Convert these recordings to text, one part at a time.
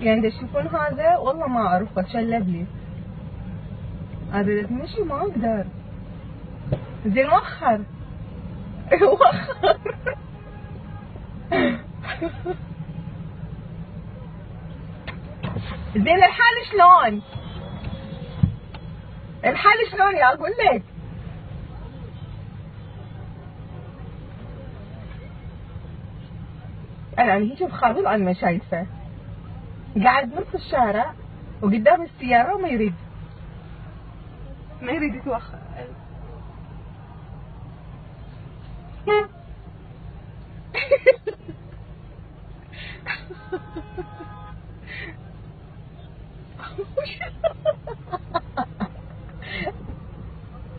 يعني تشوفون هذا والله ما اعرف اتشلب لي. هذا تمشي ما اقدر. زين وخر. وخر. زين الحال شلون؟ الحال شلون يا اقول لك؟ انا هيك بخاطر انا ما شايفه. قاعد بنص الشارع وقدام السيارة وما يريد يتوخر.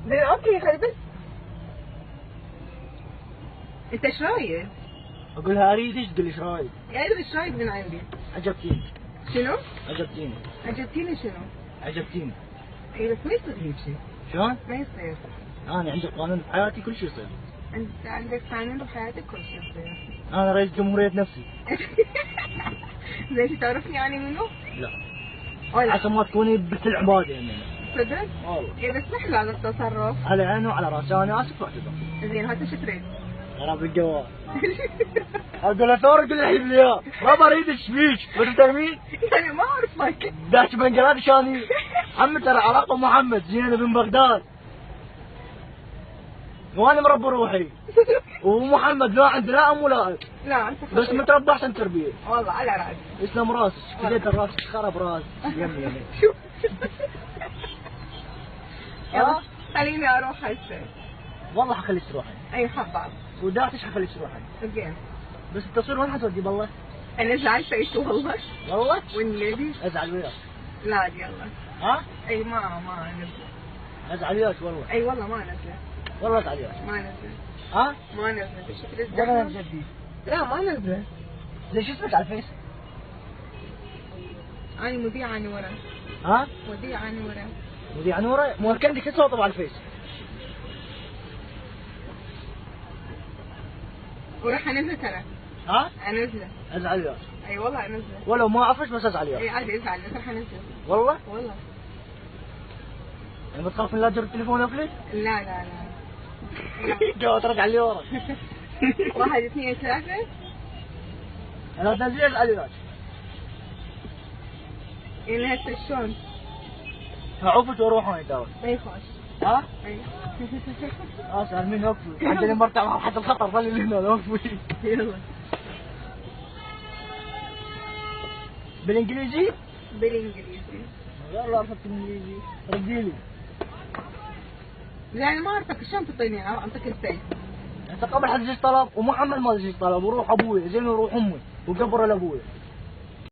زين اوكي خلي بس. انت ايش رايك؟ اقولها اريد ايش تقول ايش رايك؟ يعني ايش رايك من عندي؟ عجبتيني. شنو؟ عجبتيني. عجبتيني شنو؟ عجبتيني. اي بس ما يصير هيك شيء. شلون؟ ما يصير. انا عندي قانون بحياتي كل شيء يصير. انت عندك قانون بحياتك كل شيء يصير. انا رئيس جمهورية نفسي. زين تعرفني يعني منو؟ لا. ولا عشان ما تكوني بنت العباد يعني. صدق؟ والله. اي بس محلى هذا التصرف. على عيني وعلى راسي، انا اسف واعتذر. زين هات ايش تريد؟ غراب الجوال. اقول له ثور يقول لي حليب لي ما بريد ايش فيك؟ بدك مين؟ يعني ما اعرف ماك. داش بنجلاديش انا. محمد ترى علاقه محمد زينب بن بغداد. وانا مربي روحي. ومحمد لا عنده لا ام ولا اب. لا انت بس متربى احسن تربيه. والله على راسي. يسلم راسك، كذا الراس خرب راس يمي يمي. شوف. يلا خليني اروح هسه. والله حخليك تروحي. اي حباب. وداعتش حخليك تروحي. زين. بس التصوير وين حتودي بالله؟ انا زعلت والله. والله؟ والنبي. ازعل وياك. لا يلا. ها؟ اي ما نزل. ازعل وياك والله. اي والله ما نزل. والله ازعل وياك. ما نزل. ها؟ ما نزل. شكل والله الزحمة. جدي. لا ما نزل. ليش اسمك على الفيس؟ انا مذيعة نورة. ها؟ مذيعة نورة. مذيع نوره؟ مو كان عندك صوت على الفيس. وراح انزل ترى. ها؟ انزله. ازعل وياك. اي والله انزله. ولو ما اعرفش بس ازعل اي وياك. عادي ازعل بس راح انزله. والله؟ والله. يعني بتخاف من لا تجر التليفون افلي؟ لا لا لا. جو ترجع لي ورا. 1 2 3. انا تنزل ازعل وياك. يعني هسه شلون؟ عفت واروح وين داول. ما يخاف. ها؟ اي. اسال مين وقفي؟ عندنا مرتع حتى الخطر ظل اللي هنا وقفي. يلا. بالانجليزي؟ بالانجليزي. يلا عرفت الانجليزي. رديلي. يعني ما اعرفك شلون تعطيني اعطيك السيف. انت قبل حد يجي طلب ومحمد ما يجي طلب وروح ابوي زين وروح امي وقبر لابوي.